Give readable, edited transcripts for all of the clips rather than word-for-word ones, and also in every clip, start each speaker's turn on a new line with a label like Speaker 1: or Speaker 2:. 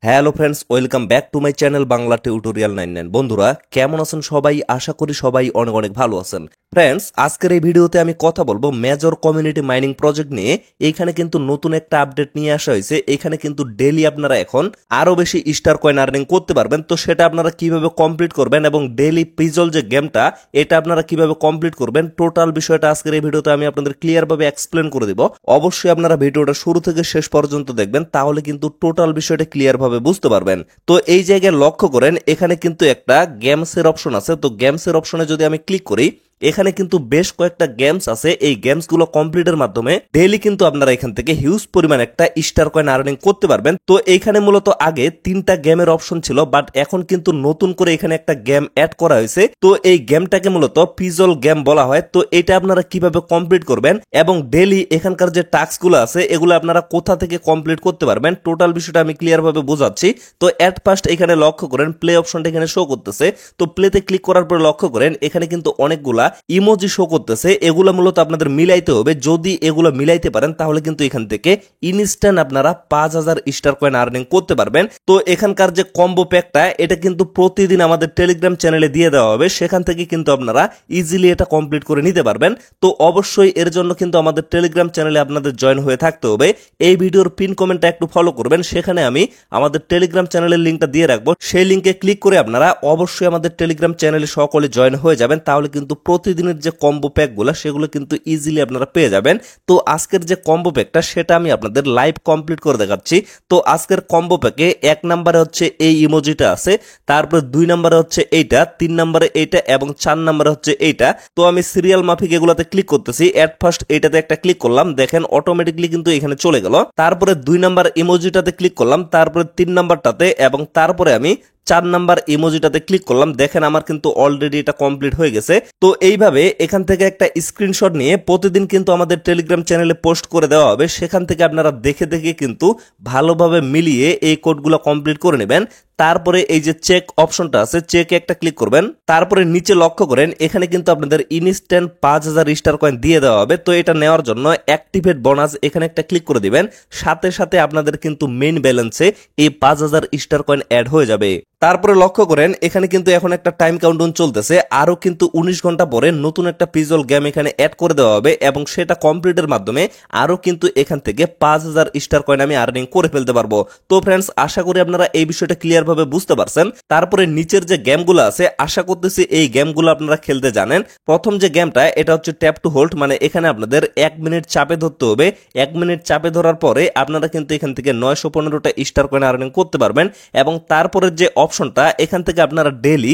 Speaker 1: Hello friends, welcome back to my channel Bangla tutorial 99। বন্ধুরা কেমন আছেন সবাই? আশা করি সবাই অনেক অনেক ভালো আছেন। ফ্রেন্ডস, আজকের এই ভিডিওতে আমি কথা বলবো মেজর কমিউনিটি মাইনিং প্রজেক্ট নিয়ে। এইখানে কিন্তু নতুন একটা আপডেট নিয়ে আসা হয়েছে। এখানে কিন্তু ডেইলি আপনারা এখন আরো বেশি স্টার কয়েন আর্নিং করতে পারবেন। তো সেটা আপনারা কিভাবে কমপ্লিট করবেন এবং ডেইলি পিজল যে গেমটা এটা আপনারা কিভাবে কমপ্লিট করবেন, টোটাল বিষয়টা আজকের এই ভিডিওতে আমি আপনাদের ক্লিয়ার ভাবে এক্সপ্লেন করে দিব। অবশ্যই আপনারা ভিডিওটা শুরু থেকে শেষ পর্যন্ত দেখবেন, তাহলে কিন্তু টোটাল বিষয়টা ক্লিয়ার ভাবে বুঝতে পারবেন। তো এই জায়গায় লক্ষ্য করেন, এখানে কিন্তু একটা গেমসের অপশন আছে। তো গেমসের অপশনে যদি আমি ক্লিক করি, এখানে কিন্তু বেশ কয়েকটা গেমস আছে। এই গেমস গুলো কমপ্লিটের মাধ্যমে ডেইলি কিন্তু আপনারা এখান থেকে হিউজ পরিমাণ একটা স্টার কয়েন আর্নিং করতে পারবেন। তো এইখানে মূলত আগে 3টা গেমের অপশন ছিল, বাট এখন কিন্তু নতুন করে এখানে একটা গেম অ্যাড করা হয়েছে। তো এই গেমটাকে মূলত পিজল গেম বলা হয়। তো এটা আপনারা কিভাবে কমপ্লিট করবেন এবং ডেইলি এখানকার যে টাস্ক গুলো আছে এগুলো আপনারা কোথা থেকে কমপ্লিট করতে পারবেন, টোটাল বিষয়টা আমি ক্লিয়ার ভাবে বোঝাচ্ছি। তো এট ফার্স্ট এখানে লক্ষ্য করেন প্লে অপশনটা এখানে শো করতেছে। তো প্লেতে ক্লিক করার পরে লক্ষ্য করেন এখানে কিন্তু অনেকগুলা ইমোজি শো করতেছে। এগুলো মূলত আপনাদের মিলাইতে হবে। যদি এগুলো মিলাইতে পারেন তাহলে কিন্তু এখান থেকে ইনস্ট্যান্ট আপনারা 5000 স্টার কয়েন আর্নিং করতে পারবেন। তো এখানকার যে কম্বো প্যাকটা এটা কিন্তু প্রতিদিন আমাদের টেলিগ্রাম চ্যানেলে দিয়ে দেওয়া হবে। সেখান থেকে কিন্তু আপনারা ইজিলি এটা কমপ্লিট করে নিতে পারবেন। তো অবশ্যই এর জন্য কিন্তু আমাদের টেলিগ্রাম চ্যানেলে আপনাদের জয়েন হয়ে থাকতে হবে। এই ভিডিওর পিন কমেন্টটা একটু ফলো করবেন, সেখানে আমি আমাদের টেলিগ্রাম চ্যানেলের লিঙ্কটা দিয়ে রাখবো। সেই লিঙ্কে ক্লিক করে আপনারা অবশ্যই আমাদের টেলিগ্রাম চ্যানেলে সকলে জয়েন হয়ে যাবেন। তাহলে কিন্তু প্রতিদিনের যে কম্বো প্যাকগুলো সেগুলো কিন্তু ইজিলি আপনারা পেয়ে যাবেন। তো আজকের যে কম্বো প্যাকটা সেটা আমি আপনাদের লাইভ কমপ্লিট করে দেখাচ্ছি। তো আজকের কম্বো প্যাকে 1 নম্বরে হচ্ছে এই ইমোজিটা আছে, তারপরে 2 নম্বরে হচ্ছে এইটা, 3 নম্বরে এইটা এবং 4 নম্বরে হচ্ছে এইটা। তো আমি সিরিয়াল মাফিক এগুলাতে ক্লিক করতেছি। এট ফার্স্ট এইটাতে একটা ক্লিক করলাম, দেখেন অটোমেটিকলি কিন্তু এখানে চলে গেল। তারপরে 2 নম্বর ইমোজিটাতে ক্লিক করলাম, তারপরে 3 নম্বরটাতে এবং তারপরে আমি 4 নাম্বার ইমোজিটাতে ক্লিক করলাম। দেখেন আমার কিন্তু অলরেডি এটা কমপ্লিট হয়ে গেছে। তো এইভাবে এখান থেকে একটা স্ক্রিনশট নিয়ে প্রতিদিন কিন্তু আমাদের টেলিগ্রাম চ্যানেলে পোস্ট করে দেওয়া হবে। সেখান থেকে আপনারা দেখে দেখে কিন্তু ভালোভাবে মিলিয়ে এই কোডগুলো কমপ্লিট করে নেবেন। তারপরে এই যে চেক অপশনটা আছে, চেকে একটা ক্লিক করবেন। তারপরে নিচে লক্ষ্য করেন এখানে কিন্তু আপনাদের ইনস্ট্যান্ট 5000 স্টার কয়েন দিয়ে দেওয়া হবে। তো এটা নেওয়ার জন্য অ্যাক্টিভেট বোনাস এখানে একটা ক্লিক করে দিবেন। সাথে সাথে আপনাদের কিন্তু মেইন ব্যালেন্সে এই 5000 স্টার কয়েন অ্যাড হয়ে যাবে। তারপরে লক্ষ্য করেন এখানে কিন্তু এখন একটা টাইম কাউন্টডাউন চলতেছে। আরো কিন্তু 19 ঘন্টা পরে নতুন একটা পিজল গেম এখানে অ্যাড করে দেওয়া হবে এবং সেটা কমপ্লিটের মাধ্যমে আরো কিন্তু এখান থেকে 5000 স্টার কয়েন আমি আর্নিং করে ফেলতে পারবো। তো ফ্রেন্ডস, আশা করি আপনারা এই বিষয়টা ক্লিয়ার ভাবে বুঝতে পারছেন। তারপরে নিচের যে গেমগুলো আছে আশা করতেছি এই গেমগুলো আপনারা খেলতে জানেন। প্রথম যে গেমটা এটা হচ্ছে ট্যাপ টু হোল্ড, মানে এখানে আপনাদের 1 মিনিট চাপে ধরতে হবে। 1 মিনিট চাপে ধরার পরে আপনারা কিন্তু এখান থেকে 915টা স্টার কয়েন আর্নিং করতে পারবেন এবং তারপরে যে অপশনটা এখান থেকে আপনারা ডেইলি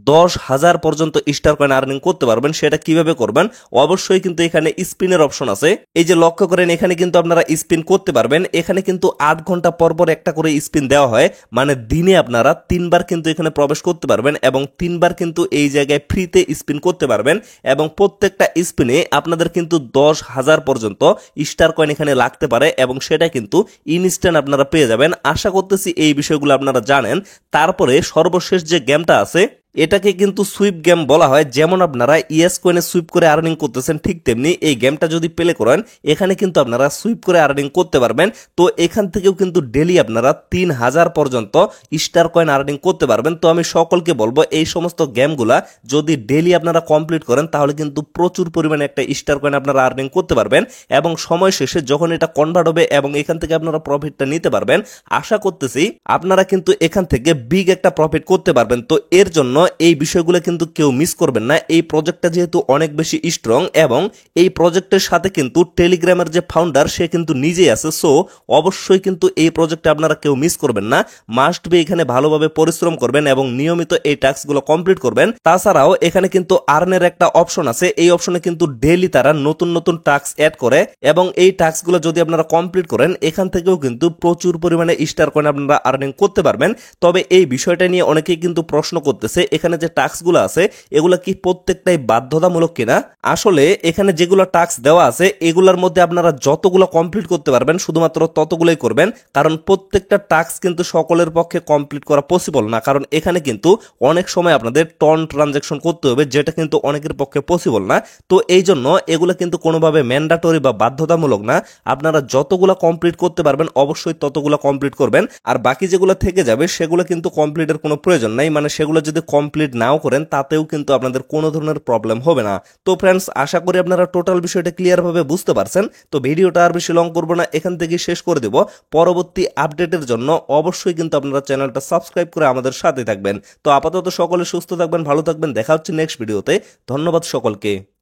Speaker 1: 10,000 পর্যন্ত স্টার কয়েন আর্নিং করতে পারবেন। সেটা কিভাবে করবেন? অবশ্যই কিন্তু এখানে স্পিনের অপশন আছে। এই যে লক্ষ্য করেন এখানে কিন্তু আপনারা স্পিন করতে পারবেন। এখানে কিন্তু 8 ঘন্টা পর পর একটা করে স্পিন দেওয়া হয়, মানে দিনে আপনারা 3 বার কিন্তু এখানে প্রবেশ করতে পারবেন এবং 3 বার কিন্তু এই জায়গায় ফ্রিতে স্পিন করতে পারবেন এবং প্রত্যেকটা স্পিনে আপনাদের কিন্তু 10,000 পর্যন্ত স্টার কয়েন এখানে লাগতে পারে এবং সেটা কিন্তু ইনস্ট্যান্ট আপনারা পেয়ে যাবেন। আশা করতেছি এই বিষয়গুলো আপনারা জানেন। তারপরে সর্বশেষ যে গেমটা আছে এটাকে কিন্তু সুইপ গেম বলা হয়। যেমন আপনারা ইএস কয়েনে সুইপ করে আর্নিং করতেছেন, ঠিক তেমনি এই গেমটা যদি প্লে করেন এখানে কিন্তু আপনারা সুইপ করে আর্নিং করতে পারবেন। তো এখান থেকেও কিন্তু ডেইলি আপনারা 3000 পর্যন্ত স্টার কয়েন আর্নিং করতে পারবেন। তো আমি সকলকে বলবো এই সমস্ত গেমগুলা যদি ডেইলি আপনারা কমপ্লিট করেন তাহলে কিন্তু প্রচুর পরিমাণে একটা স্টার কয়েন আপনারা আর্নিং করতে পারবেন এবং সময় শেষে যখন এটা কনভার্ট হবে এবং এখান থেকে আপনারা প্রফিটটা নিতে পারবেন, আশা করতেছি আপনারা কিন্তু এখান থেকে বিগ একটা প্রফিট করতে পারবেন। তো এর জন্য এই বিষয়গুলো কিন্তু কেউ মিস করবেন না। এই প্রজেক্টটা যেহেতু অনেক বেশি স্ট্রং এবং এই প্রজেক্টের সাথে কিন্তু টেলিগ্রামের যে ফাউন্ডার সে কিন্তু নিজেই আছে। সো অবশ্যই কিন্তু এই প্রজেক্টে আপনারা কেউ মিস করবেন না। মাস্ট বি এখানে ভালোভাবে পরিশ্রম করবেন এবং নিয়মিত এই টাস্কগুলো কমপ্লিট করবেন। তাছাড়াও এখানে কিন্তু আর্নের একটা অপশন আছে। এই অপশনে কিন্তু ডেইলি তারা নতুন নতুন টাস্ক অ্যাড করে এবং এই টাস্কগুলো যদি আপনারা কমপ্লিট করেন এখান থেকেও কিন্তু প্রচুর পরিমাণে স্টার কয়েন আপনারা আর্নিং করতে পারবেন। তবে এই বিষয়টা নিয়ে অনেকেই কিন্তু প্রশ্ন করতেছে এখানে যে টাস্কগুলো আছে এগুলা কি প্রত্যেকটাই বাধ্যতামূলক কিনা। আসলে এখানে যেগুলো টাস্ক দেওয়া আছে এগুলোর মধ্যে আপনারা যতগুলো কমপ্লিট করতে পারবেন শুধুমাত্র ততগুলোই করবেন, কারণ প্রত্যেকটা টাস্ক কিন্তু সকলের পক্ষে কমপ্লিট করা পসিবল না, কারণ এখানে কিন্তু অনেক সময় আপনাদের টন ট্রানজাকশন করতে হবে, যেটা কিন্তু অনেকের পক্ষে পসিবল না। তো এই জন্য এগুলো কিন্তু কোনোভাবে ম্যান্ডাটরি বা বাধ্যতামূলক না। আপনারা যতগুলো কমপ্লিট করতে পারবেন অবশ্যই ততগুলো কমপ্লিট করবেন, আর বাকি যেগুলো থেকে যাবে সেগুলো কিন্তু কমপ্লিটের কোনো প্রয়োজন নাই, মানে সেগুলো যদি কমপ্লিট নাও করেন তাতেও কিন্তু আপনাদের কোনো ধরনের প্রবলেম হবে না। তো ফ্রেন্ডস, আশা করি আপনারা টোটাল বিষয়টা ক্লিয়ার ভাবে বুঝতে পারছেন। তো ভিডিওটা আর বেশি লং করবো না, এখান থেকে শেষ করে দেব। পরবর্তী আপডেটের জন্য অবশ্যই কিন্তু আপনারা চ্যানেলটা সাবস্ক্রাইব করে আমাদের সাথে থাকবেন। তো আপাতত সকলে সুস্থ থাকবেন, ভালো থাকবেন, দেখা হচ্ছে নেক্সট ভিডিওতে। ধন্যবাদ সকলকে।